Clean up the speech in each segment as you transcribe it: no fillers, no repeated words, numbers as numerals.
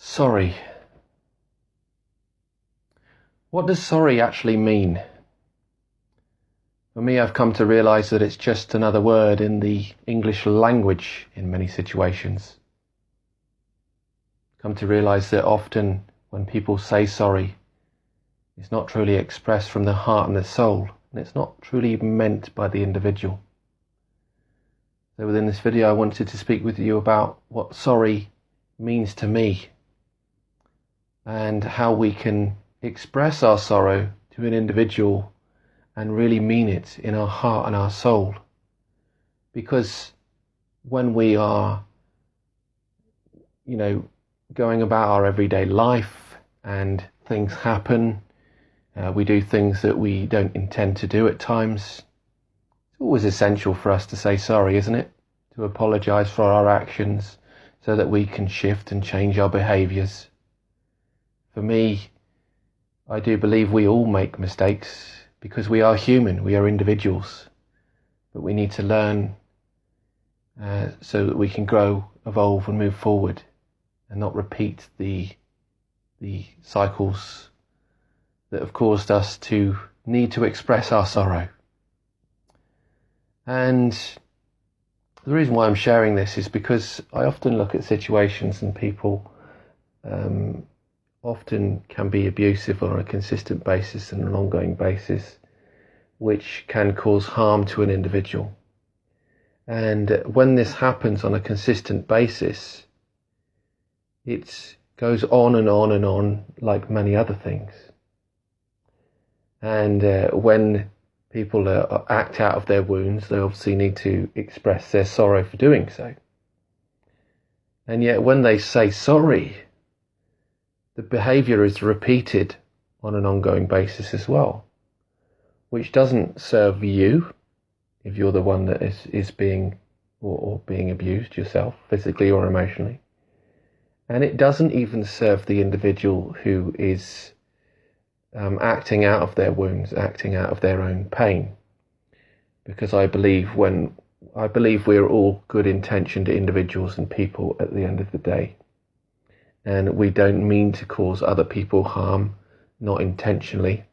Sorry. What does sorry actually mean? For me, I've come to realise that it's just another word in the English language in many situations. Come to realise that often when people say sorry, it's not truly expressed from the heart and the soul, and it's not truly meant by the individual. So within this video, I wanted to speak with you about what sorry means to me and how we can express our sorrow to an individual and really mean it in our heart and our soul. Because when we are, going about our everyday life and things happen, we do things that we don't intend to do at times. It's always essential for us to say sorry, isn't it? To apologise for our actions so that we can shift and change our behaviours. For me, I do believe we all make mistakes because we are human, we are individuals. But we need to learn so that we can grow, evolve and move forward and not repeat the cycles that have caused us to need to express our sorrow. And the reason why I'm sharing this is because I often look at situations and people often can be abusive on a consistent basis and an ongoing basis, which can cause harm to an individual. And when this happens on a consistent basis, it goes on and on and on like many other things. And when people act out of their wounds, they obviously need to express their sorrow for doing so. And yet when they say sorry, the behaviour is repeated on an ongoing basis as well, which doesn't serve you if you're the one that is being or being abused yourself, physically or emotionally. And it doesn't even serve the individual who is acting out of their wounds, acting out of their own pain. Because I believe we're all good-intentioned individuals and people at the end of the day. And we don't mean to cause other people harm, not intentionally.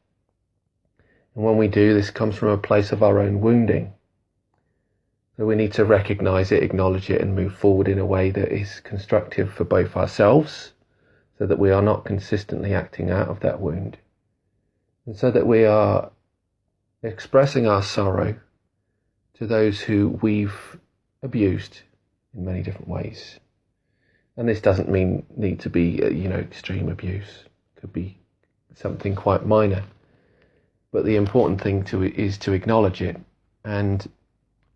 And when we do, this comes from a place of our own wounding. So we need to recognise it, acknowledge it, and move forward in a way that is constructive for both ourselves, so that we are not consistently acting out of that wound. And so that we are expressing our sorrow to those who we've abused in many different ways. And this doesn't need to be, extreme abuse. It could be something quite minor. But the important thing is to acknowledge it. And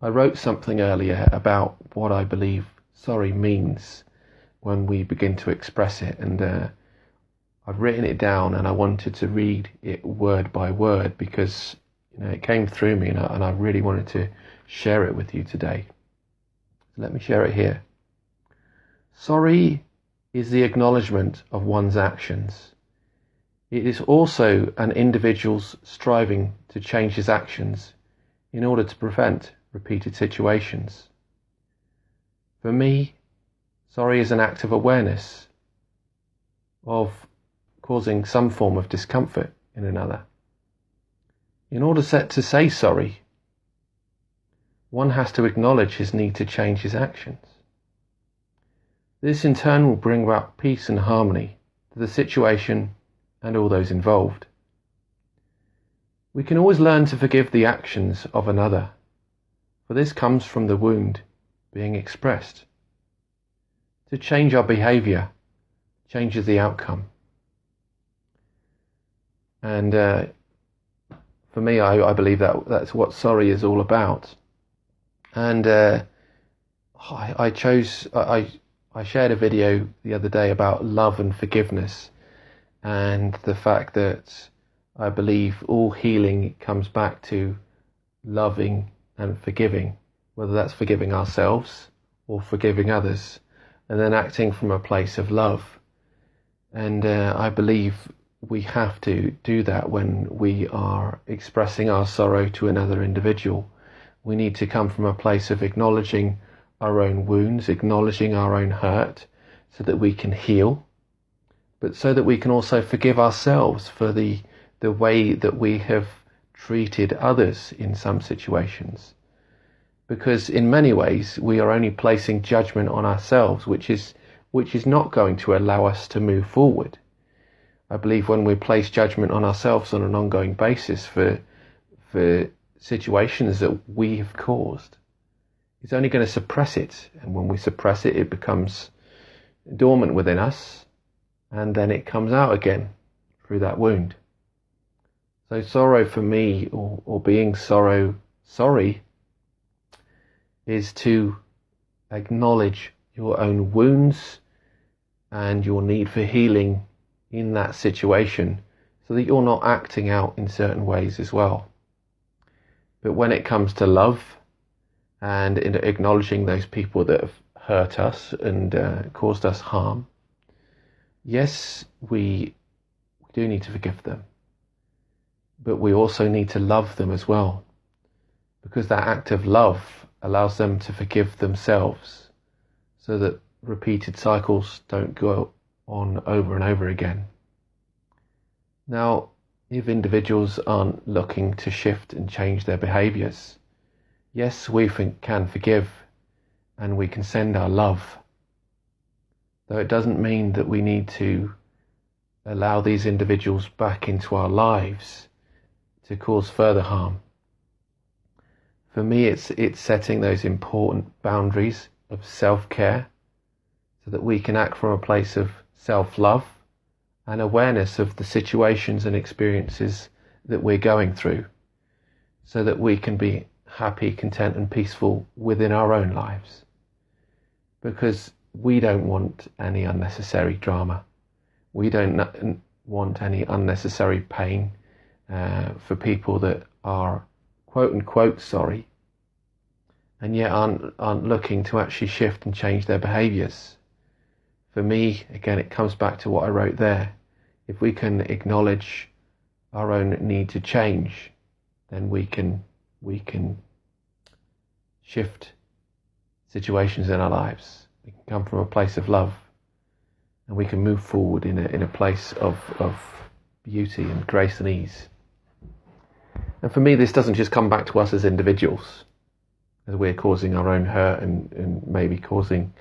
I wrote something earlier about what I believe sorry means when we begin to express it. And I've written it down and I wanted to read it word by word because it came through me and I really wanted to share it with you today. So let me share it here. Sorry is the acknowledgement of one's actions. It is also an individual's striving to change his actions in order to prevent repeated situations. For me, sorry is an act of awareness of causing some form of discomfort in another. In order to say sorry, one has to acknowledge his need to change his actions. This in turn will bring about peace and harmony to the situation and all those involved. We can always learn to forgive the actions of another, for this comes from the wound being expressed. To change our behaviour changes the outcome. And for me, I believe that's what sorry is all about. And I shared a video the other day about love and forgiveness and the fact that I believe all healing comes back to loving and forgiving, whether that's forgiving ourselves or forgiving others, and then acting from a place of love. And I believe we have to do that when we are expressing our sorrow to another individual. We need to come from a place of acknowledging our own wounds, acknowledging our own hurt, so that we can heal but so that we can also forgive ourselves for the way that we have treated others in some situations. Because in many ways we are only placing judgment on ourselves, which is not going to allow us to move forward. I believe when we place judgment on ourselves on an ongoing basis for situations that we have caused, it's only going to suppress it. And when we suppress it, it becomes dormant within us, and then it comes out again through that wound. So sorrow for me, or being sorry, is to acknowledge your own wounds and your need for healing in that situation, so that you're not acting out in certain ways as well. But when it comes to love and in acknowledging those people that have hurt us and caused us harm, yes, we do need to forgive them, but we also need to love them as well, because that act of love allows them to forgive themselves, so that repeated cycles don't go on over and over again. Now, if individuals aren't looking to shift and change their behaviours, yes, we can forgive and we can send our love, though it doesn't mean that we need to allow these individuals back into our lives to cause further harm. For me, it's setting those important boundaries of self-care, so that we can act from a place of self-love and awareness of the situations and experiences that we're going through, so that we can be happy, content and peaceful within our own lives. Because we don't want any unnecessary drama. We don't want any unnecessary pain for people that are quote unquote sorry, and yet aren't looking to actually shift and change their behaviours. For me, again, it comes back to what I wrote there. If we can acknowledge our own need to change, then we can shift situations in our lives. We can come from a place of love, and we can move forward in a place of beauty and grace and ease. And for me, this doesn't just come back to us as individuals, as we're causing our own hurt and maybe causing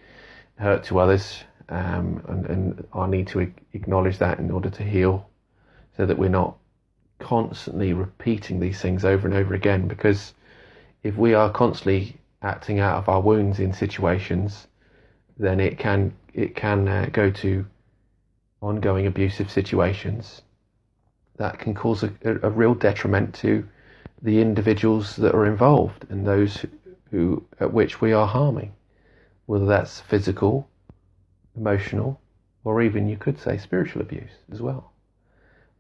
hurt to others. And our need to acknowledge that in order to heal, so that we're not constantly repeating these things over and over again. Because if we are constantly acting out of our wounds in situations, then it can go to ongoing abusive situations that can cause a real detriment to the individuals that are involved and those at which we are harming, whether that's physical, emotional, or even, you could say, spiritual abuse as well.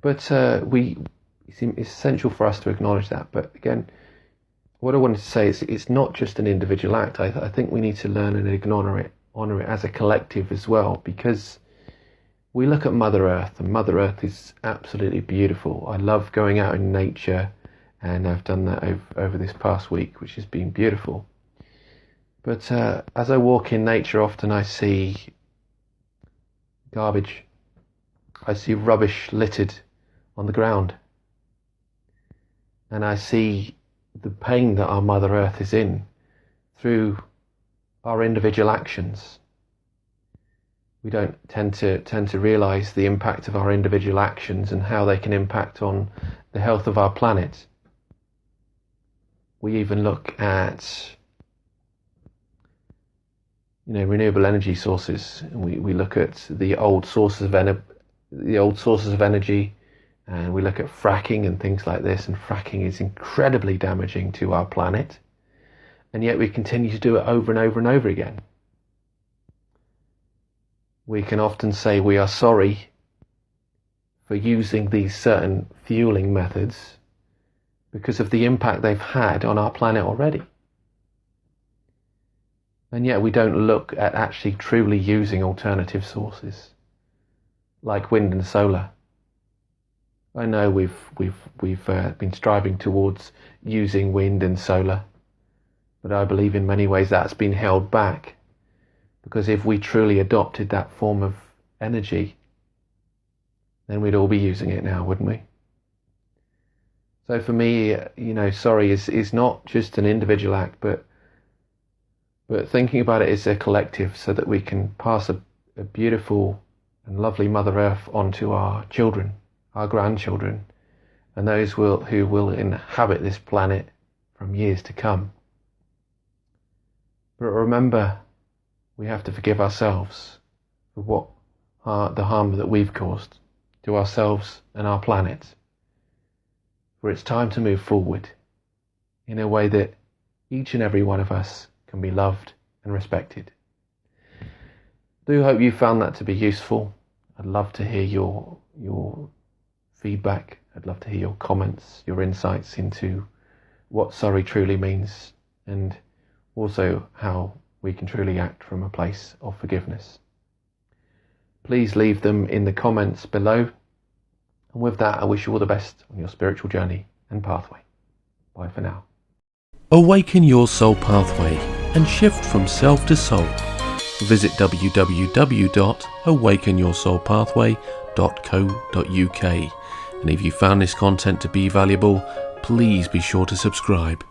But it's essential for us to acknowledge that. But again, what I wanted to say is it's not just an individual act. I think we need to learn and honour it as a collective as well, because we look at Mother Earth, and Mother Earth is absolutely beautiful. I love going out in nature, and I've done that over this past week, which has been beautiful. But as I walk in nature, often I see garbage. I see rubbish littered on the ground. And I see the pain that our Mother Earth is in through our individual actions. We don't tend to realise the impact of our individual actions and how they can impact on the health of our planet. We even look at renewable energy sources. We look at the old sources of energy, and we look at fracking and things like this. And fracking is incredibly damaging to our planet, and yet we continue to do it over and over and over again. We can often say we are sorry for using these certain fueling methods because of the impact they've had on our planet already. And yet we don't look at actually truly using alternative sources like wind and solar. I know we've been striving towards using wind and solar, but I believe in many ways that's been held back, because if we truly adopted that form of energy, then we'd all be using it now, wouldn't we? So for me, sorry is not just an individual act, but thinking about it as a collective, so that we can pass a beautiful and lovely Mother Earth onto our children, our grandchildren, and those who will inhabit this planet from years to come. But remember, we have to forgive ourselves for the harm that we've caused to ourselves and our planet. For it's time to move forward in a way that each and every one of us can be loved and respected. I do hope you found that to be useful. I'd love to hear your feedback. I'd love to hear your comments, your insights into what sorry truly means, and also how we can truly act from a place of forgiveness. Please leave them in the comments below. And with that, I wish you all the best on your spiritual journey and pathway. Bye for now. Awaken your soul pathway and shift from self to soul. Visit www.awakenyoursoulpathway.co.uk. And if you found this content to be valuable, please be sure to subscribe.